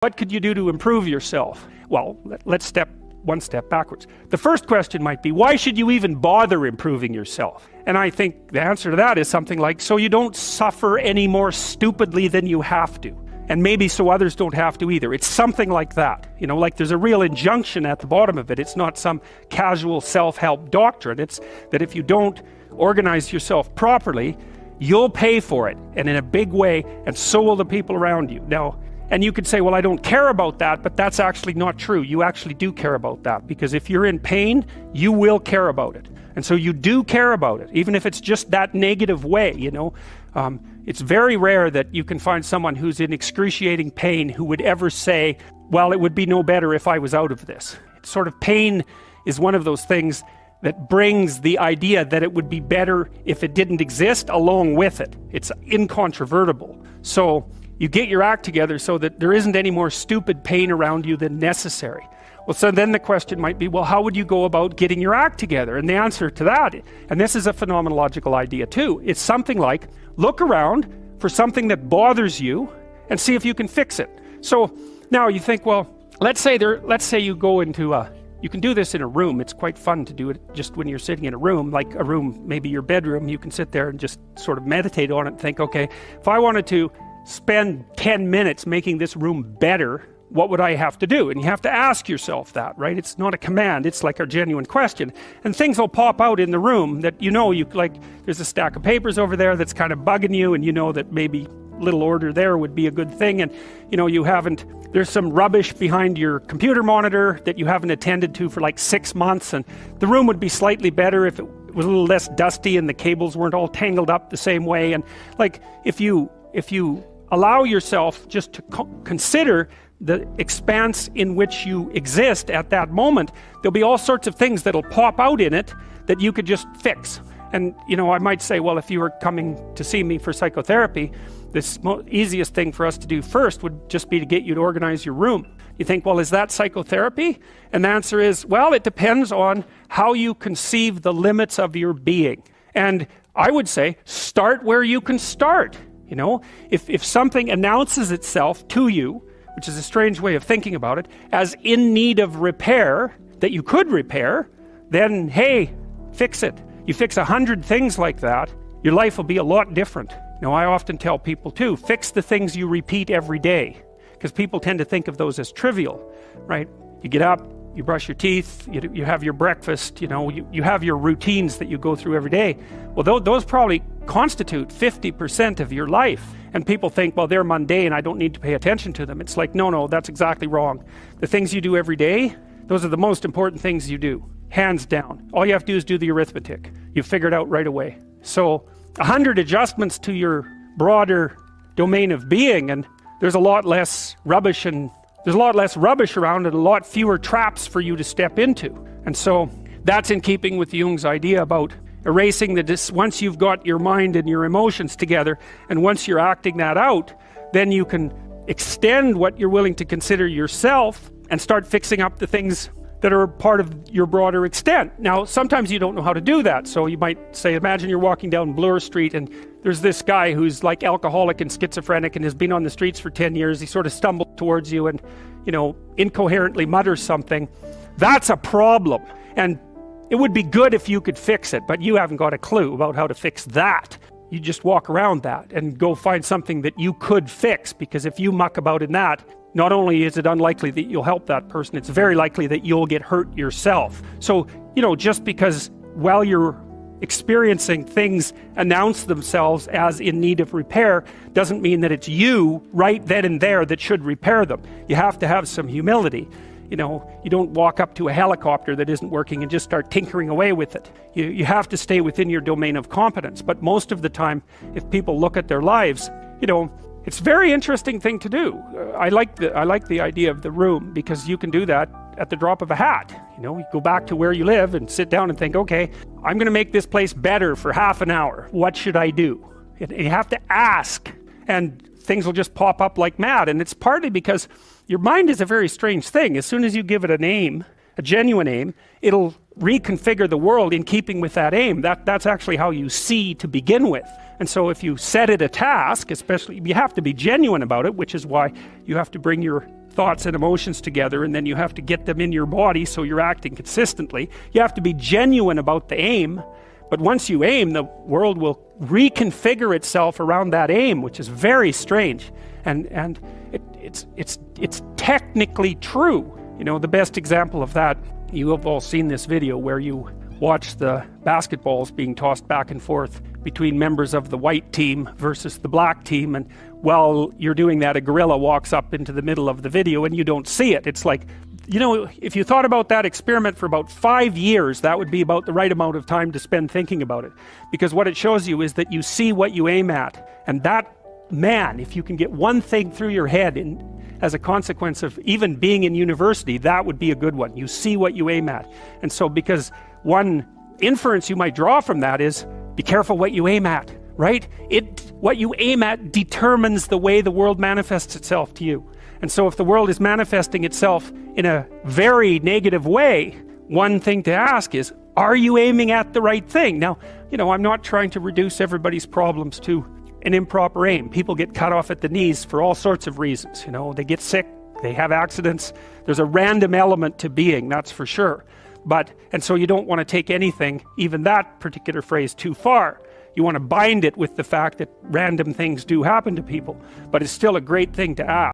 What could you do to improve yourself? Well, let's step one step backwards. The first question might be, why should you even bother improving yourself? And I think the answer to that is something like, so you don't suffer any more stupidly than you have to. And maybe so others don't have to either. It's something like that. You know, like there's a real injunction at the bottom of it. It's not some casual self-help doctrine. It's that if you don't organize yourself properly, you'll pay for it, and in a big way, and so will the people around you. Now, and you could say, well, I don't care about that, but that's actually not true. You actually do care about that, because if you're in pain, you will care about it. And so you do care about it, even if it's just that negative way, you know. It's very rare that you can find someone who's in excruciating pain who would ever say, well, it would be no better if I was out of this. It's sort of pain is one of those things that brings the idea that it would be better if it didn't exist along with it. It's incontrovertible. So you get your act together so that there isn't any more stupid pain around you than necessary. Well, so then the question might be, well, how would you go about getting your act together? And the answer to that, and this is a phenomenological idea too, it's something like, look around for something that bothers you and see if you can fix it. So now you think, well, let's say you go into you can do this in a room. It's quite fun to do it just when you're sitting in a room, like a room, maybe your bedroom. You can sit there and just sort of meditate on it and think, okay, if I wanted to spend 10 minutes making this room better, what would I have to do? And you have to ask yourself that, right? It's not a command, it's like a genuine question. And things will pop out in the room that you know, there's a stack of papers over there that's kind of bugging you, and you know that maybe little order there would be a good thing, and you know, there's some rubbish behind your computer monitor that you haven't attended to for like 6 months, and the room would be slightly better if it was a little less dusty and the cables weren't all tangled up the same way. And like, if you allow yourself just to consider the expanse in which you exist at that moment, there'll be all sorts of things that'll pop out in it that you could just fix. And you know, I might say, well, if you were coming to see me for psychotherapy, the easiest thing for us to do first would just be to get you to organize your room. You think, well, is that psychotherapy? And the answer is, well, it depends on how you conceive the limits of your being. And I would say, start where you can start. You know, if something announces itself to you, which is a strange way of thinking about it, as in need of repair, that you could repair, then hey, fix it. You fix 100 things like that, your life will be a lot different. Now, I often tell people too, fix the things you repeat every day, because people tend to think of those as trivial, right? You get up, you brush your teeth, you have your breakfast, you know, you have your routines that you go through every day. Well, those probably constitute 50% of your life. And people think, well, they're mundane, I don't need to pay attention to them. It's like, no, that's exactly wrong. The things you do every day, those are the most important things you do, hands down. All you have to do is do the arithmetic. You figure it out right away. So 100 adjustments to your broader domain of being, and there's a lot less rubbish around, and a lot fewer traps for you to step into. And so that's in keeping with Jung's idea about erasing once you've got your mind and your emotions together, and once you're acting that out, then you can extend what you're willing to consider yourself and start fixing up the things that are part of your broader extent. Now, sometimes you don't know how to do that. So you might say, imagine you're walking down Bloor Street and there's this guy who's like alcoholic and schizophrenic and has been on the streets for 10 years. He sort of stumbles towards you and, you know, incoherently mutters something. That's a problem. And it would be good if you could fix it, but you haven't got a clue about how to fix that. You just walk around that and go find something that you could fix, because if you muck about in that, not only is it unlikely that you'll help that person, it's very likely that you'll get hurt yourself. So, you know, just because while you're experiencing things announce themselves as in need of repair doesn't mean that it's you right then and there that should repair them. You have to have some humility. You know, you don't walk up to a helicopter that isn't working and just start tinkering away with it. You have to stay within your domain of competence. But most of the time, if people look at their lives, you know, it's a very interesting thing to do. I like the idea of the room, because you can do that at the drop of a hat. You know, you go back to where you live and sit down and think, okay, I'm going to make this place better for half an hour. What should I do? And you have to ask, and things will just pop up like mad. And it's partly because your mind is a very strange thing. As soon as you give it a name, a genuine aim, it'll reconfigure the world in keeping with that aim. That's actually how you see to begin with. And so if you set it a task, especially, you have to be genuine about it, which is why you have to bring your thoughts and emotions together, and then you have to get them in your body so you're acting consistently. You have to be genuine about the aim, but once you aim, the world will reconfigure itself around that aim, which is very strange, and it's technically true. You know, the best example of that, you have all seen this video where you watch the basketballs being tossed back and forth between members of the white team versus the black team, and while you're doing that, a gorilla walks up into the middle of the video and you don't see it. It's like, you know, if you thought about that experiment for about 5 years, that would be about the right amount of time to spend thinking about it, because what it shows you is that you see what you aim at, and that, man, if you can get one thing through your head as a consequence of even being in university, that would be a good one. You see what you aim at. And so, because one inference you might draw from that is, be careful what you aim at, right? What you aim at determines the way the world manifests itself to you. And so if the world is manifesting itself in a very negative way, one thing to ask is, are you aiming at the right thing? Now, you know, I'm not trying to reduce everybody's problems to an improper aim. People get cut off at the knees for all sorts of reasons. You know, they get sick, they have accidents. There's a random element to being, that's for sure. And so you don't want to take anything, even that particular phrase, too far. You want to bind it with the fact that random things do happen to people, but it's still a great thing to ask.